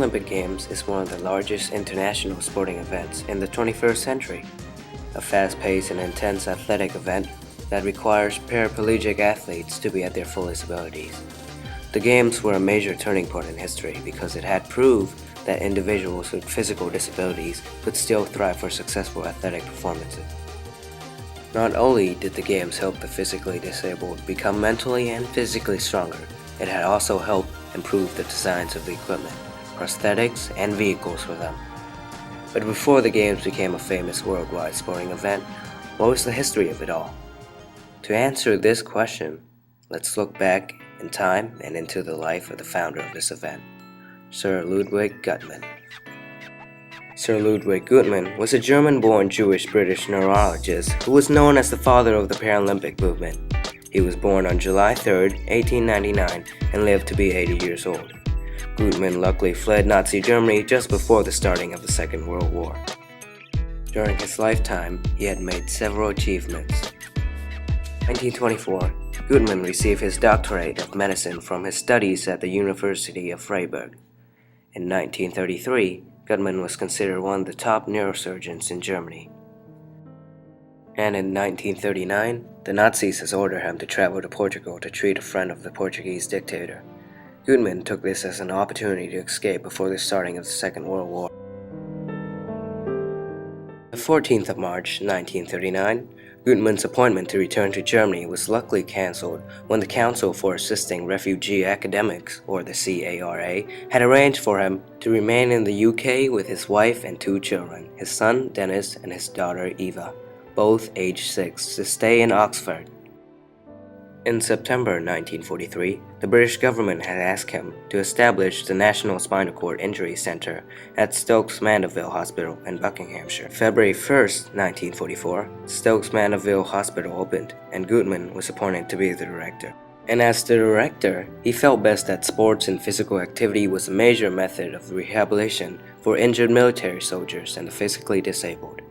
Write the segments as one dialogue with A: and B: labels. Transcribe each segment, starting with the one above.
A: Paralympic Games is one of the largest international sporting events in the 21st century, a fast-paced and intense athletic event that requires paraplegic athletes to be at their fullest abilities. The Games were a major turning point in history because it had proved that individuals with physical disabilities could still thrive for successful athletic performances. Not only did the Games help the physically disabled become mentally and physically stronger, it had also helped improve the designs of the equipment, prosthetics, and vehicles for them. But before the Games became a famous worldwide sporting event, what was the history of it all? To answer this question, let's look back in time and into the life of the founder of this event, Sir Ludwig Guttmann. Sir Ludwig Guttmann was a German-born Jewish-British neurologist who was known as the father of the Paralympic movement. He was born on July 3, 1899, and lived to be 80 years old. Guttmann luckily fled Nazi Germany just before the starting of the Second World War. During his lifetime, he had made several achievements. In 1924, Guttmann received his doctorate of medicine from his studies at the University of Freiburg. In 1933, Guttmann was considered one of the top neurosurgeons in Germany. And in 1939, the Nazis had ordered him to travel to Portugal to treat a friend of the Portuguese dictator. Guttmann took this as an opportunity to escape before the starting of the Second World War. The 14th of March, 1939, Guttmann's appointment to return to Germany was luckily cancelled when the Council for Assisting Refugee Academics, or the CARA, had arranged for him to remain in the UK with his wife and two children, his son Dennis and his daughter Eva, both aged 6, to stay in Oxford. In September 1943, the British government had asked him to establish the National Spinal Cord Injury Centre at Stokes Mandeville Hospital in Buckinghamshire. February 1, 1944, Stokes Mandeville Hospital opened, and Guttmann was appointed to be the director. And as the director, he felt best that sports and physical activity was a major method of rehabilitation for injured military soldiers and the physically disabled.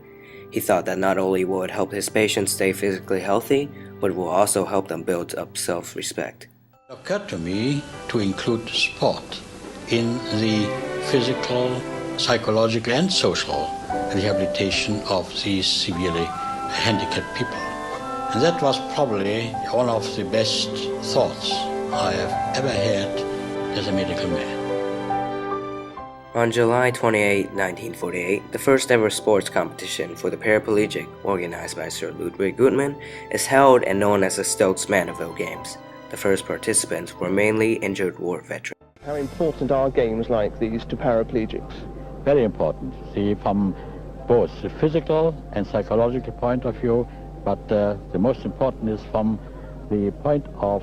A: He thought that not only will it help his patients stay physically healthy, but it will also help them build up self-respect.
B: It occurred to me to include sport in the physical, psychological, and social rehabilitation of these severely handicapped people. And that was probably one of the best thoughts I have ever had as a medical man.
A: On July 28, 1948, the first ever sports competition for the paraplegic, organized by Sir Ludwig Guttmann, is held and known as the Stokes Mandeville Games. The first participants were mainly injured war veterans.
C: How important are games like these to paraplegics?
D: Very important. See, from both the physical and psychological point of view, but the most important is from the point of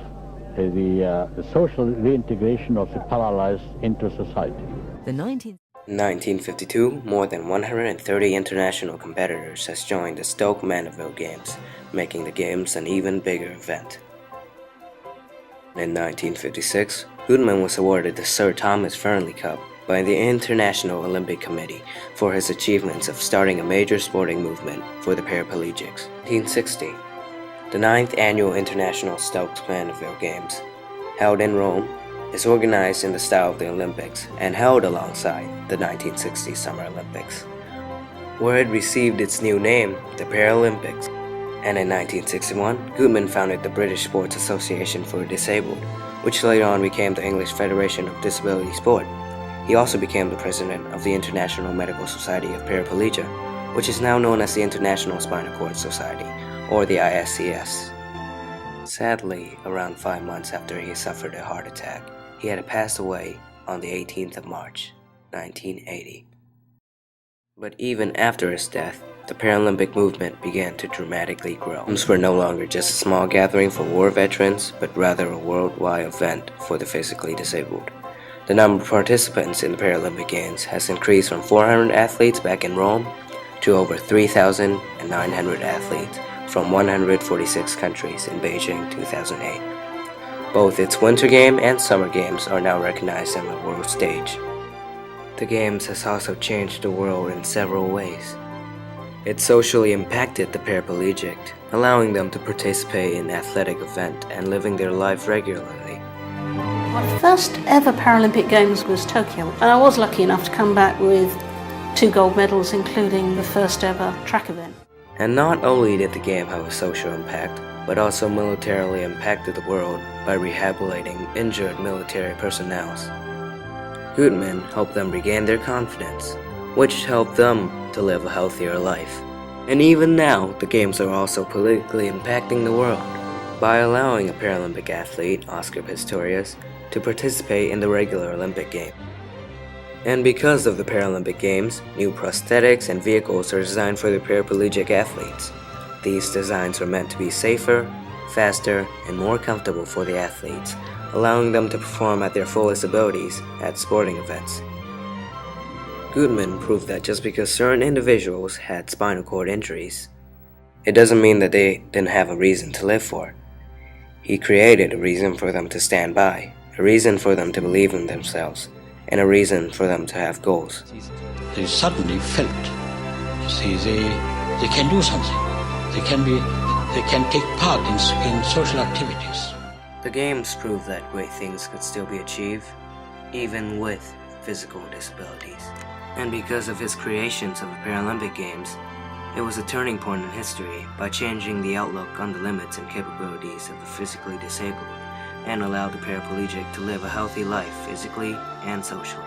D: the social reintegration of the paralyzed into society.
A: In 1952, more than 130 international competitors has joined the Stoke Mandeville Games, making the Games an even bigger event. In 1956, Guttmann was awarded the Sir Thomas Fearnley Cup by the International Olympic Committee for his achievements of starting a major sporting movement for the paraplegics. 1960, the 9th Annual International Stokes Mandeville Games, held in Rome, is organized in the style of the Olympics and held alongside the 1960 Summer Olympics, where it received its new name, the Paralympics. And in 1961, Guttmann founded the British Sports Association for the Disabled, which later on became the English Federation of Disability Sport. He also became the president of the International Medical Society of Paraplegia, which is now known as the International Spinal Cord Society, or the ISCS. Sadly, around 5 months after he suffered a heart attack, he had passed away on the 18th of March, 1980. But even after his death, the Paralympic movement began to dramatically grow. Games were no longer just a small gathering for war veterans, but rather a worldwide event for the physically disabled. The number of participants in the Paralympic Games has increased from 400 athletes back in Rome to over 3,900 athletes from 146 countries in Beijing 2008. Both its Winter Game and Summer Games are now recognized on the world stage. The Games has also changed the world in several ways. It socially impacted the paraplegic, allowing them to participate in athletic events and living their life regularly.
E: My first ever Paralympic Games was Tokyo, and I was lucky enough to come back with 2 gold medals, including the first ever track event.
A: And not only did the game have a social impact, but also militarily impacted the world by rehabilitating injured military personnel. Goodman helped them regain their confidence, which helped them to live a healthier life. And even now, the games are also politically impacting the world by allowing a Paralympic athlete, Oscar Pistorius, to participate in the regular Olympic game. And because of the Paralympic Games, new prosthetics and vehicles are designed for the paraplegic athletes. These designs are meant to be safer, faster, and more comfortable for the athletes, allowing them to perform at their fullest abilities at sporting events. Goodman proved that just because certain individuals had spinal cord injuries, it doesn't mean that they didn't have a reason to live for. He created a reason for them to stand by, a reason for them to believe in themselves, and a reason for them to have goals.
B: They suddenly felt, they can do something. They can take part in social activities.
A: The games proved that great things could still be achieved, even with physical disabilities. And because of his creations of the Paralympic Games, it was a turning point in history by changing the outlook on the limits and capabilities of the physically disabled, and allowed the paraplegic to live a healthy life physically and socially.